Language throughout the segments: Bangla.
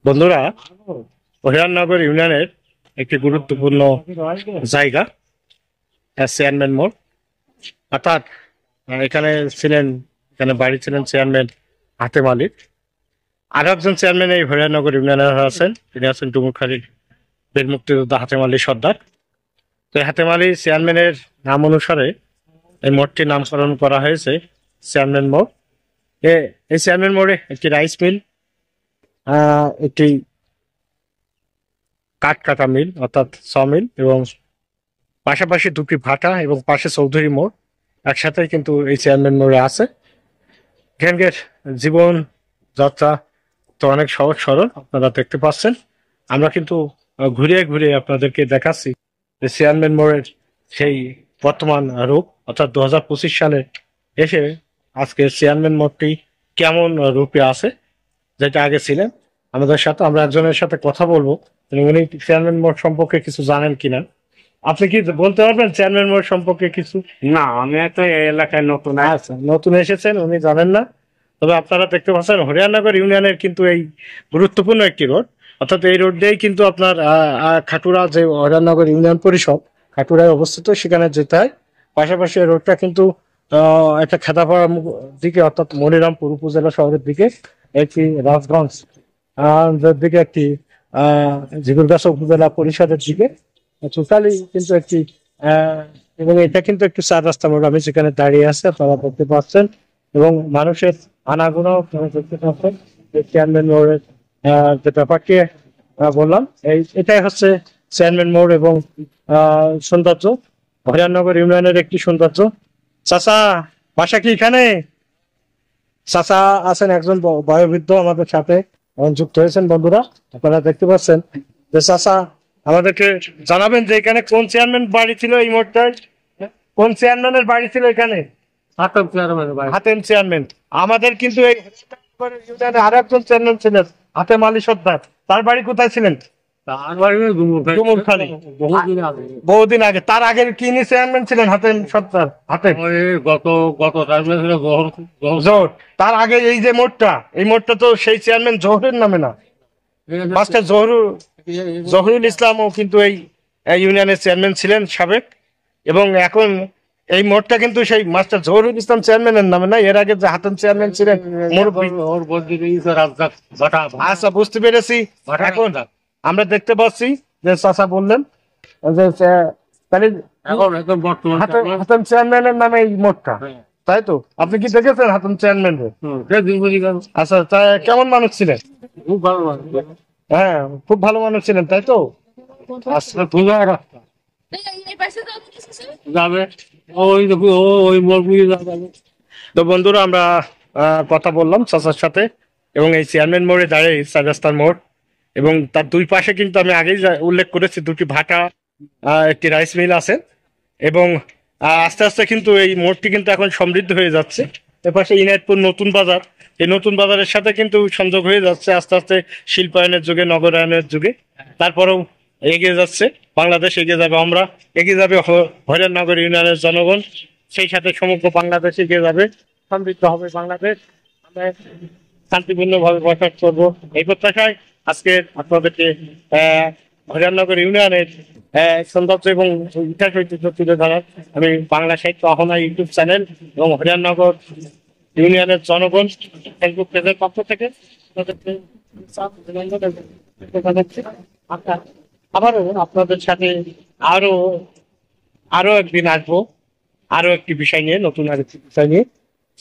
বন্ধুরা, হরিয়ানগর ইউনিয়নের একটি গুরুত্বপূর্ণ জায়গা চেয়ারম্যান মোড়। অর্থাৎ এখানে বাড়ি ছিলেন চেয়ারম্যান হাতেম আলী। আরো একজন চেয়ারম্যান এই হরিয়ানগর ইউনিয়নের আছেন, তিনি আছেন ডুমুরখালীর বীর মুক্তিযোদ্ধা হাতেম আলী সর্দার। তো হাতেম আলী চেয়ারম্যানের নাম অনুসারে এই মোড়টির নামকরণ করা হয়েছে চেয়ারম্যান মোড়। এই চেয়ারম্যান মোড়ে একটি রাইস মিল, একটি কাঠ কাটা মিল অর্থাৎ সমিল, এবং পাশাপাশি দুটি ভাটা এবং পাশে চৌধুরী মোড় একসাথে কিন্তু এই চেয়ারম্যান মোড়ে আছে। এখানকার জীবন যাত্রা তো অনেক সহজ সরল, আপনারা দেখতে পাচ্ছেন। আমরা কিন্তু ঘুরিয়ে ঘুরিয়ে আপনাদেরকে দেখাচ্ছি যে চেয়ারম্যান মোড়ের সেই বর্তমান রূপ, অর্থাৎ 2025 সালে এসে আজকে চেয়ারম্যান মোড়টি কেমন রূপে আছে, যেটা আগে ছিলেন। আমরা একজনের সাথে কথা বলবো, উনি চেয়ারম্যান মোড় সম্পর্কে কিছু জানেন কিনা। আপনি কি বলতে পারবেন চেয়ারম্যান মোড় সম্পর্কে কিছু? না, আমি তো এই এলাকায় নতুন। আচ্ছা, নতুন এসেছেন, উনি জানেন না। তবে আপনারা দেখতে পাচ্ছেন হরিয়ানগর ইউনিয়নের কিন্তু এই গুরুত্বপূর্ণ একটি রোড, অর্থাৎ এই রোড দিয়েই কিন্তু আপনার খাটুরা, যে হরিয়ানগর ইউনিয়ন পরিষদ খাটুরায় অবস্থিত, সেখানে যেতে হয়। পাশাপাশি এই রোডটা কিন্তু একটা খেদাপাড়ার দিকে, অর্থাৎ মনিরামপুর উপজেলা শহরের দিকে, একটি রাজগঞ্জ দিকে, একটি ঝিগুরগাছা উপজেলা পরিষদের দিকে টোটালি কিন্তু একটি এবং এটা কিন্তু একটি চার রাস্তা মোড়। আমি যেখানে দাঁড়িয়ে আছে আপনারা দেখতে পাচ্ছেন, এবং মানুষের আনাগোনাও দেখতে পাচ্ছেন। চেয়ারম্যান মোড়ের যে ব্যাপারটি বললাম, এটাই হচ্ছে চেয়ারম্যান মোড় এবং সৌন্দর্য, হরিয়ানগর ইউনিয়নের একটি সৌন্দর্য। চাচা, বাসা কি এখানে? চাচা আছেন একজন বয়োবৃদ্ধ আমাদের সাথে যুক্ত হয়েছেন। বন্ধুরা, আপনারা দেখতে পাচ্ছেন যে চাচা আমাদেরকে জানাবেন যে এখানে কোন চেয়ারম্যান বাড়ি ছিল, এই মোড়টায় কোন চেয়ারম্যানের বাড়ি ছিল এখানে? হাতেম চেয়ারম্যান। আমাদের কিন্তু এই ইউনিয়নে আরো একজন চেয়ারম্যান ছিলেন হাতেম আলী সর্দার, তার বাড়ি কোথায় ছিলেন? বহুদিন আগে। তার আগে কি চেয়ারম্যান ছিলেন হাতেম সর্দার? জোহর। তার আগে এই যে মোড়টা, এই মোড়টা তো সেই চেয়ারম্যান জোহরের নামে না, মাস্টার জহুরুল ইসলামও কিন্তু এই ইউনিয়নের চেয়ারম্যান ছিলেন সাবেক। এবং এখন এই মোড়টা কিন্তু সেই মাস্টার জহুরুল ইসলাম চেয়ারম্যানের নামে না, এর আগে যে হাতেম চেয়ারম্যান ছিলেন। আচ্ছা, বুঝতে পেরেছি। এখন আমরা দেখতে পাচ্ছি যে চাচা বললেন যে হাতেম চেয়ারম্যানের নামে এই মোড়টা, তাই তো? আপনি কি দেখেছেন হাতেম চেয়ারম্যান? আচ্ছা, কেমন মানুষ ছিলেন? হ্যাঁ, খুব ভালো মানুষ ছিলেন, তাই তো? তো বন্ধুরা, আমরা কথা বললাম চাচার সাথে, এবং এই চেয়ারম্যান মোড়ে দাঁড়িয়ে চার রাস্তার মোড়, এবং তার দুই পাশে কিন্তু আমি আগেই উল্লেখ করেছি দুটি ভাটা, একটি রাইস মিল আছে, এবং আস্তে আস্তে কিন্তু এই মোড়টি কিন্তু এখন সমৃদ্ধ হয়ে যাচ্ছে। এপাশে ইনায়তপুর নতুন বাজার, এই নতুন বাজারের সাথে কিন্তু সংযোগ হয়ে যাচ্ছে আস্তে আস্তে শিল্পায়নের যুগে, নগরায়নের যুগে। তারপরেও এগিয়ে যাচ্ছে বাংলাদেশ, এগিয়ে যাবে আমরা, এগিয়ে যাবে হরিয়ানগর ইউনিয়নের জনগণ, সেই সাথে সমগ্র বাংলাদেশ এগিয়ে যাবে, সমৃদ্ধ হবে বাংলাদেশ। আমরা শান্তিপূর্ণভাবে বসবাস করবো, এই প্রত্যাশায় আজকে আপনাদেরকে হরিয়ানগর ইউনিয়নের সৌন্দর্য এবং ইতিহাস ঐতিহ্য তুলে ধরার আমি বাংলা সাহিত্য আহ্বান ইউটিউব চ্যানেল এবং হরিয়ানগর ইউনিয়নের জনগণ ফেসবুক পেজের পক্ষ থেকে আবারও আপনাদের সাথে আরো একদিন আসবো, আরো একটি বিষয় নিয়ে, নতুন আরেকটি বিষয় নিয়ে।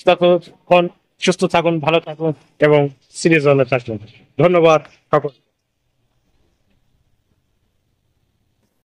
ততক্ষণ সুস্থ থাকুন, ভালো থাকুন এবং সিরিয়াস থাকুন। ধন্যবাদ সকল।